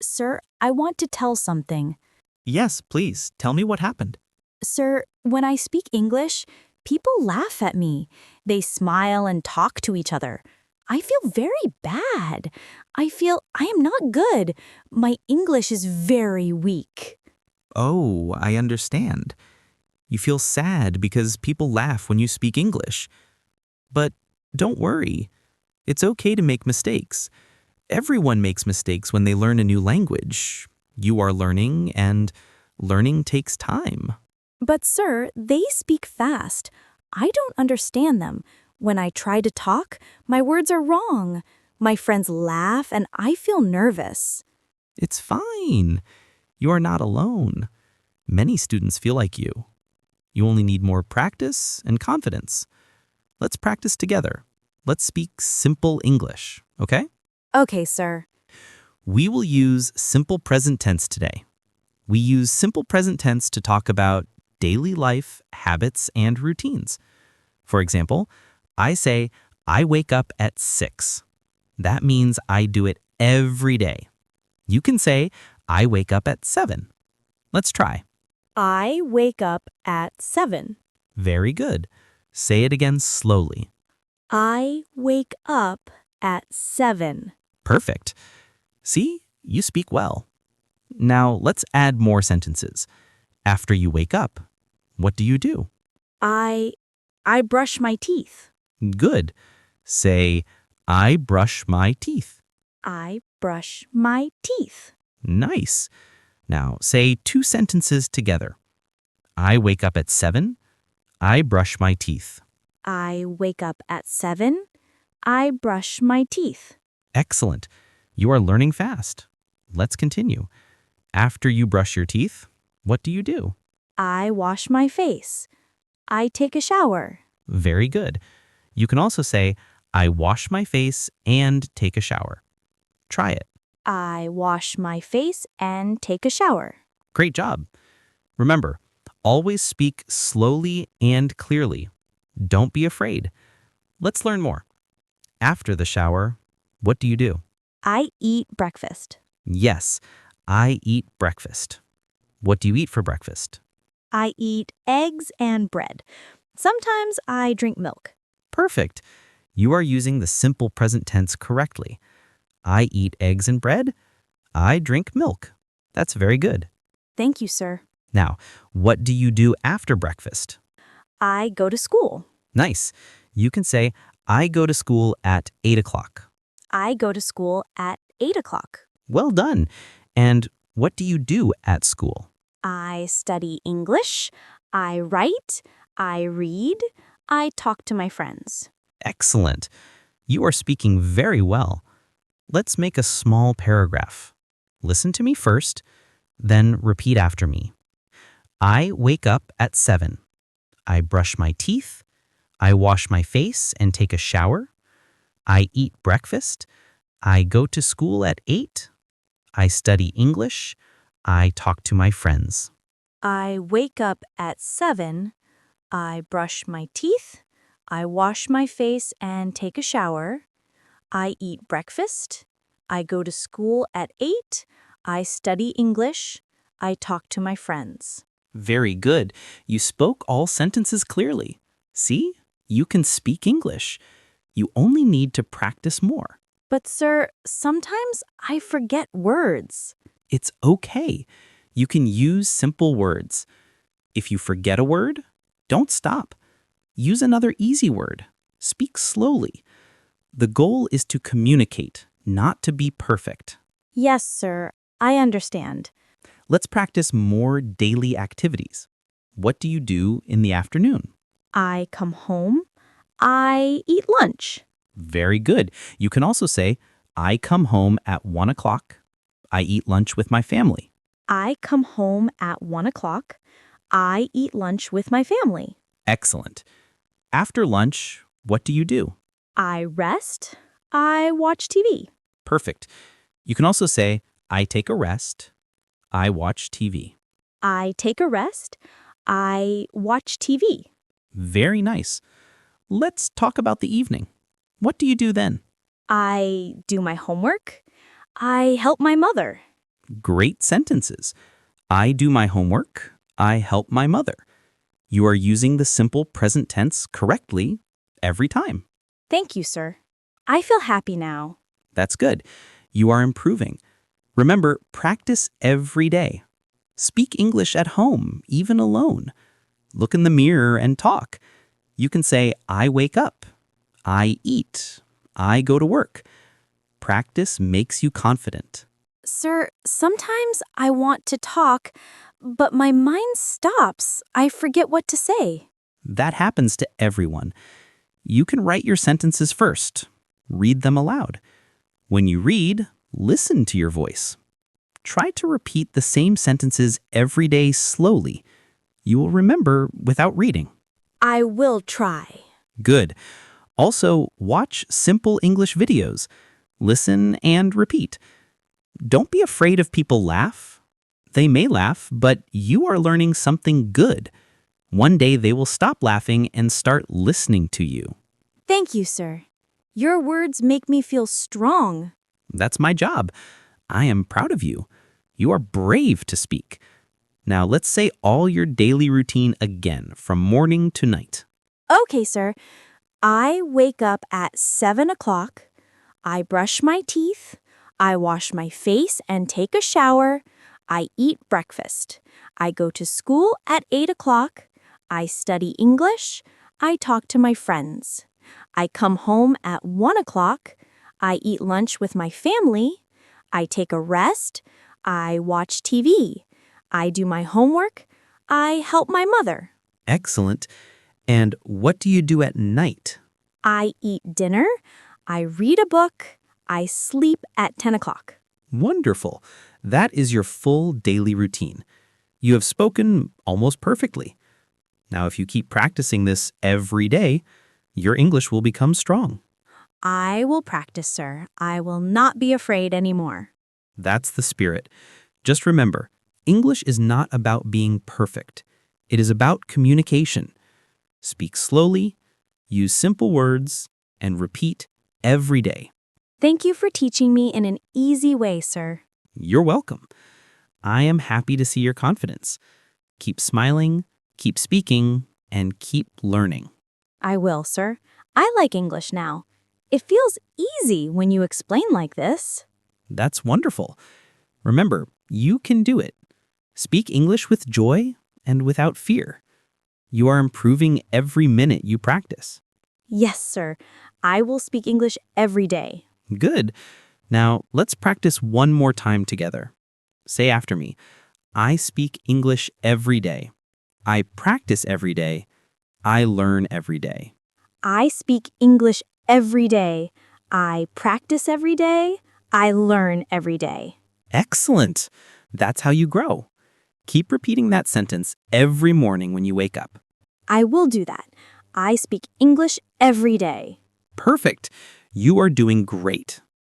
Sir, I want to tell something. Yes, please, tell me what happened. Sir, when I speak English, people laugh at me. They smile and talk to each other. I feel very bad. I feel I am not good. My English is very weak. Oh, I understand. You feel sad because people laugh when you speak English. But don't worry. It's okay to make mistakes. Everyone makes mistakes when they learn a new language. You are learning, and learning takes time. But sir, they speak fast. I don't understand them. When I try to talk, my words are wrong. My friends laugh and I feel nervous. It's fine. You are not alone. Many students feel like you. You only need more practice and confidence. Let's practice together. Let's speak simple English, okay? Okay, sir. We will use simple present tense today. We use simple present tense to talk about daily life, habits, and routines. For example, I say, I wake up at 6. That means I do it every day. You can say, I wake up at 7. Let's try. I wake up at 7. Very good. Say it again slowly. I wake up at 7. Perfect. See, you speak well. Now let's add more sentences. After you wake up, what do you do? I brush my teeth. Good. Say, I brush my teeth. I brush my teeth. Nice. Now say 2 sentences together. I wake up at 7. I brush my teeth. I wake up at 7. I brush my teeth. Excellent. You are learning fast. Let's continue. After you brush your teeth, what do you do? I wash my face. I take a shower. Very good. You can also say, I wash my face and take a shower. Try it. I wash my face and take a shower. Great job. Remember, always speak slowly and clearly. Don't be afraid. Let's learn more. After the shower, what do you do? I eat breakfast. Yes, I eat breakfast. What do you eat for breakfast? I eat eggs and bread. Sometimes I drink milk. Perfect. You are using the simple present tense correctly. I eat eggs and bread. I drink milk. That's very good. Thank you, sir. Now, what do you do after breakfast? I go to school. Nice. You can say, I go to school at 8 o'clock. I go to school at 8 o'clock. Well done. And what do you do at school? I study English. I write. I read. I talk to my friends. Excellent. You are speaking very well. Let's make a small paragraph. Listen to me first, then repeat after me. I wake up at 7. I brush my teeth. I wash my face and take a shower. I eat breakfast. I go to school at 8. I study English. I talk to my friends. I wake up at 7. I brush my teeth. I wash my face and take a shower. I eat breakfast. I go to school at 8. I study English. I talk to my friends. Very good. You spoke all sentences clearly. See? You can speak English. You only need to practice more. But sir, sometimes I forget words. It's okay. You can use simple words. If you forget a word, don't stop. Use another easy word. Speak slowly. The goal is to communicate, not to be perfect. Yes, sir. I understand. Let's practice more daily activities. What do you do in the afternoon? I come home. I eat lunch. Very good. You can also say, I come home at 1 o'clock. I eat lunch with my family. I come home at 1 o'clock. I eat lunch with my family. Excellent. After lunch, what do you do? I rest. I watch TV. Perfect. You can also say, I take a rest. I watch TV. I take a rest. I watch TV. Very nice. Let's talk about the evening. What do you do then? I do my homework. I help my mother. Great sentences. I do my homework. I help my mother. You are using the simple present tense correctly every time. Thank you, sir. I feel happy now. That's good. You are improving. Remember, practice every day. Speak English at home, even alone. Look in the mirror and talk. You can say, I wake up. I eat. I go to work. Practice makes you confident. Sir, sometimes I want to talk, but my mind stops. I forget what to say. That happens to everyone. You can write your sentences first. Read them aloud. When you read, listen to your voice. Try to repeat the same sentences every day slowly. You will remember without reading. I will try. Good. Also, watch simple English videos. Listen and repeat. Don't be afraid if people laugh. They may laugh, but you are learning something good. One day they will stop laughing and start listening to you. Thank you, sir. Your words make me feel strong. That's my job. I am proud of you. You are brave to speak. Now let's say all your daily routine again from morning to night. Okay, sir. I wake up at 7 o'clock. I brush my teeth. I wash my face and take a shower. I eat breakfast. I go to school at 8 o'clock. I study English. I talk to my friends. I come home at 1 o'clock. I eat lunch with my family. I take a rest. I watch TV. I do my homework. I help my mother. Excellent. And what do you do at night? I eat dinner. I read a book. I sleep at 10 o'clock. Wonderful. That is your full daily routine. You have spoken almost perfectly. Now, if you keep practicing this every day, your English will become strong. I will practice, sir. I will not be afraid anymore. That's the spirit. Just remember, English is not about being perfect. It is about communication. Speak slowly, use simple words, and repeat every day. Thank you for teaching me in an easy way, sir. You're welcome. I am happy to see your confidence. Keep smiling, keep speaking, and keep learning. I will, sir. I like English now. It feels easy when you explain like this. That's wonderful. Remember, you can do it. Speak English with joy and without fear. You are improving every minute you practice. Yes, sir. I will speak English every day. Good. Now, let's practice one more time together. Say after me. I speak English every day. I practice every day. I learn every day. I speak English every day. I practice every day. I learn every day. Excellent. That's how you grow. Keep repeating that sentence every morning when you wake up. I will do that. I speak English every day. Perfect. You are doing great.